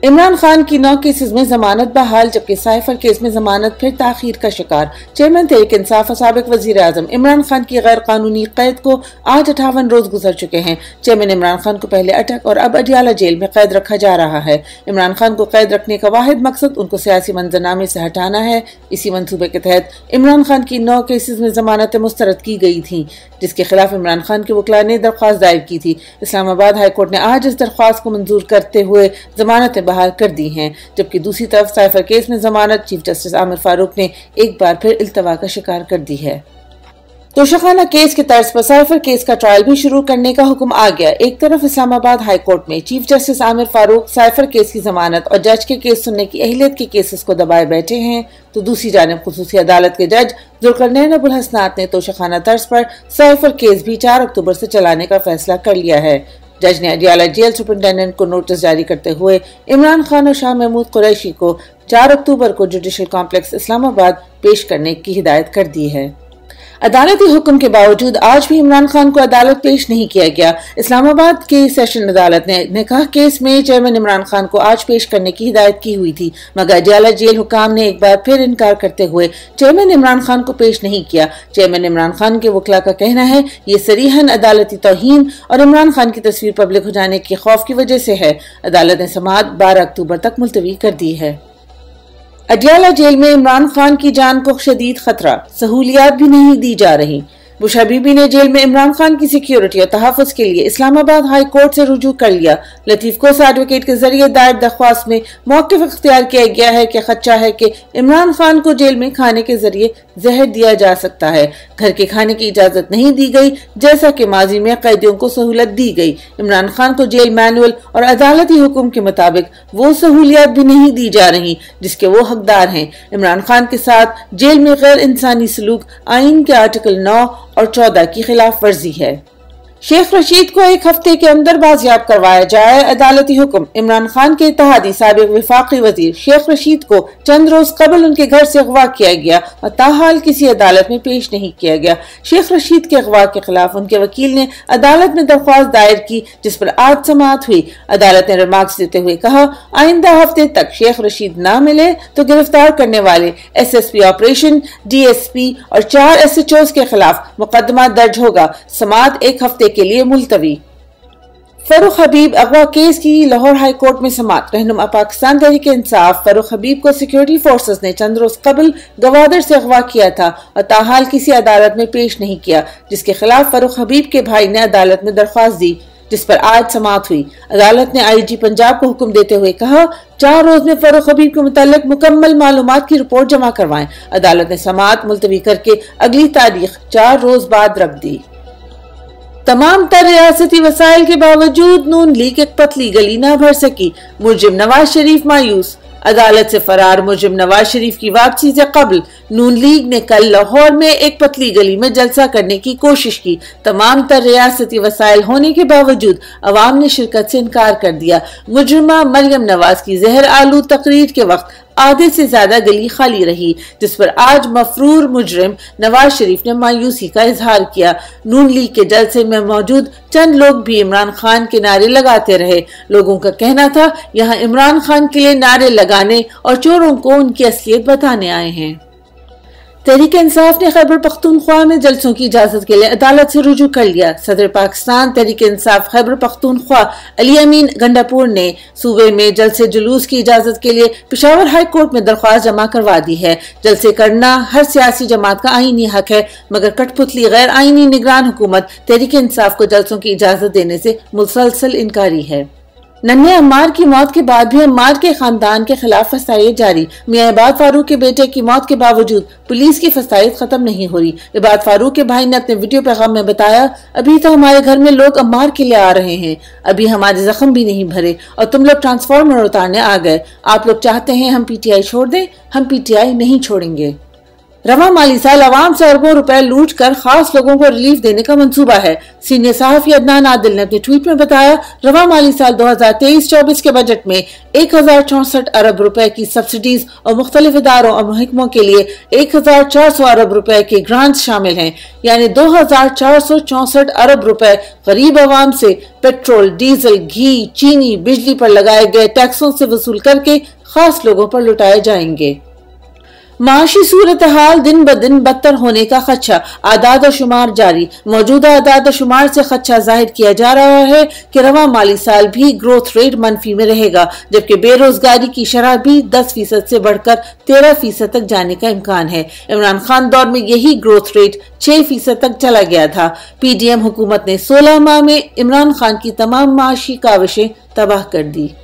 इमरान खान की 9 केसेस में जमानत बहाल, जबकि साइफर केस में जमानत फिर ताखीर का शिकार। चेयरमैन तहरीक इंसाफ और साबिक वजीर आजम इमरान खान की गैर कानूनी कैद को आज 58 रोज गुजर चुके हैं। चेयरमैन इमरान खान को पहले अटक और अब अडियाला जेल में कैद रखा जा रहा है। इमरान खान को कैद रखने का वाहिद मकसद उनको सियासी मंजरनामे से हटाना है। इसी मंसूबे के तहत इमरान खान की 9 केसेस में जमानतें मुस्तरद की गई थी, जिसके खिलाफ इमरान खान के वकला ने दरख्वास्त दायर की थी। इस्लामाबाद हाईकोर्ट ने आज इस दरख्वास्त को मंजूर करते हुए जमानतें बहाल कर दी हैं, जबकि दूसरी तरफ साइफर केस में जमानत चीफ जस्टिस आमिर फारूक ने एक बार फिर इल्तवा का शिकार कर दी है। तोशाखाना केस के तर्ज पर साइफर केस का ट्रायल भी शुरू करने का हुक्म आ गया। एक तरफ इस्लामाबाद हाईकोर्ट में chief justice Aamir Farooq cipher case की जमानत और जज के केस सुनने की अहलियत के केसेस को दबाए बैठे हैं, तो दूसरी जानिब खुसूसी अदालत के जज जुल्करनैन अबुल हसनात ने तोशाखाना तर्ज पर साइफर केस भी 4 अक्टूबर से चलाने का फैसला कर लिया है। जज ने अडियाला जेल सुपरिटेंडेंट को नोटिस जारी करते हुए इमरान खान और शाह महमूद कुरैशी को 4 अक्टूबर को जुडिशल कॉम्प्लेक्स इस्लामाबाद पेश करने की हिदायत कर दी है। अदालती हुक्म के बावजूद आज भी इमरान खान को अदालत पेश नहीं किया गया। इस्लामाबाद की सेशन अदालत ने निकाह केस में चेयरमैन इमरान खान को आज पेश करने की हिदायत की हुई थी, मगर अडियाला जेल हुकाम ने एक बार फिर इनकार करते हुए चेयरमैन इमरान खान को पेश नहीं किया। चेयरमैन इमरान खान के वकला का कहना है ये सरीहन अदालती तौहीन और इमरान खान की तस्वीर पब्लिक हो जाने के खौफ की वजह से है। अदालत ने समाअत 12 अक्टूबर तक मुलतवी कर दी है। अडियाला जेल में इमरान खान की जान को शदीद खतरा, सहूलियात भी नहीं दी जा रही। बुश हबीबी ने जेल में इमरान खान की सिक्योरिटी और तहफ़्फ़ुज़ के लिए इस्लामाबाद हाई कोर्ट से रुजू कर लिया। लतीफ कोस एडवोकेट के जरिए दायर दरख्वास्त में मौक़िफ़ इख्तियार किया गया है कि खदशा है कि इमरान खान को जेल में खाने के जरिए जहर दिया जा सकता है। घर के खाने की इजाजत नहीं दी गई, जैसा कि माजी में कैदियों को सहूलत दी गई। इमरान खान को जेल मैनुअल और अदालती हुक्म के मुताबिक वो सहूलियात भी नहीं दी जा रही जिसके वो हकदार हैं। इमरान खान के साथ जेल में गैर इंसानी सलूक आइन के आर्टिकल 9 और 14 की खिलाफ वर्जी है। शेख रशीद को 1 हफ्ते के अंदर बाजियाब करवाया जाए, अदालती हुक्म। इमरान खान के इत्तेहादी साबिक वफाकी वजीर शेख रशीद को चंद रोज कबल उनके घर से अगवा किया गया और ताहाल किसी अदालत में पेश नहीं किया गया। शेख रशीद के अगवा के खिलाफ उनके वकील ने अदालत में दरख्वास्त दायर की, जिस पर आज समाअत हुई। अदालत ने रिमार्क्स देते हुए कहा, आइंदा हफ्ते तक शेख रशीद न मिले तो गिरफ्तार करने वाले SSP ऑपरेशन, DSP और 4 SHOs के खिलाफ मुकदमा दर्ज होगा। समाअत 1 हफ्ते के लिए मुलतवी। फरूख हबीब अगवा केस की लाहौर हाई कोर्ट में समाअत। रहनुमा पाकिस्तान तहरीक इंसाफ फरूख हबीब को सिक्योरिटी फोर्सेस ने चंद रोज कबल गवादर से अगवा किया था और ताहाल किसी अदालत में पेश नहीं किया, जिसके खिलाफ फरूख हबीब के भाई ने अदालत में दरख्वास्त दी, जिस पर आज समाअत हुई। अदालत ने IG पंजाब को हुक्म देते हुए कहा, 4 रोज में फरूख हबीब के मुताल्लिक मुकम्मल मालूमात की रिपोर्ट जमा करवाएं। अदालत ने समाअत मुलतवी करके अगली तारीख 4 रोज बाद रख दी। तमाम तर रियासती वसाइल के बावजूद नून लीग एक पतली गली न भर सकी। मुलजिम नवाज शरीफ मायूस। अदालत से फरार मुलजिम नवाज शरीफ की वापसी से कबल नून लीग ने कल लाहौर में एक पतली गली में जलसा करने की कोशिश की। तमाम तर रियासती वसाइल होने के बावजूद अवाम ने शिरकत से इनकार कर दिया। मुजरिमा मरियम नवाज की जहर आलू तकरीर के वक्त आधे से ज्यादा गली खाली रही, जिस पर आज मफरूर मुजरिम नवाज शरीफ ने मायूसी का इजहार किया। नून लीग के जलसे में मौजूद चंद लोग भी इमरान खान के नारे लगाते रहे। लोगों का कहना था यहाँ इमरान खान के लिए नारे लगाने और चोरों को उनकी असलियत बताने आए हैं। तहरीक इंसाफ ने खैबर पख्तूनख्वा में जलसों की इजाजत के लिए अदालत से रुजू कर लिया। सदर पाकिस्तान तहरीक इंसाफ खैबर पख्तूनख्वा अली अमीन गंडापुर ने सूबे में जलसे जुलूस की इजाजत के लिए पेशावर हाई कोर्ट में दरख्वास्त जमा करवा दी है। जलसे करना हर सियासी जमात का आईनी हक है, मगर कठपुतली गैर आईनी निगरान हुकूमत तहरीक इंसाफ को जलसों की इजाजत देने से मुसलसल इनकारी है। नन्हे अम्मार की मौत के बाद भी अम्मार के खानदान के खिलाफ फसाइयत जारी। मियां इबाद फारूक के बेटे की मौत के बावजूद पुलिस की फसाइयत खत्म नहीं हो रही। इबाद फारूक के भाई ने अपने वीडियो पैगाम में बताया, अभी तो हमारे घर में लोग अम्मार के लिए आ रहे हैं, अभी हमारे जख्म भी नहीं भरे और तुम लोग ट्रांसफार्मर उतारने आ गए। आप लोग चाहते हैं हम PTI छोड़ दें, हम PTI नहीं छोड़ेंगे। रवा माली साल अवाम से अरबों रुपए लूट कर खास लोगों को रिलीफ देने का मंसूबा है। सीनियर सहाफी अदनान आदिल ने अपने ट्वीट में बताया, रवा माली साल 2023-24 के बजट में 1064 अरब रुपए की सब्सिडीज और मुख्तलिफ इदारों और महकमों के लिए 1400 अरब रुपए के ग्रांट्स शामिल हैं, यानी 2464 अरब रुपए गरीब अवाम से पेट्रोल, डीजल, घी, चीनी, बिजली पर लगाए गए टैक्सों से वसूल करके खास लोगों पर लुटाए जाएंगे। माशी सूरत हाल दिन ब दिन बदतर होने का खदशा, आदाद और शुमार जारी। मौजूदा आदाद और शुमार से खदशा जाहिर किया जा रहा है कि रवा माली साल भी ग्रोथ रेट मनफी में रहेगा, जबकि बेरोजगारी की शरह भी 10% से बढ़कर 13% तक जाने का इम्कान है। इमरान खान दौर में यही ग्रोथ रेट 6% तक चला गया था। PDM हुकूमत ने 16 माह में इमरान खान की तमाम माशी काविशें तबाह कर दी।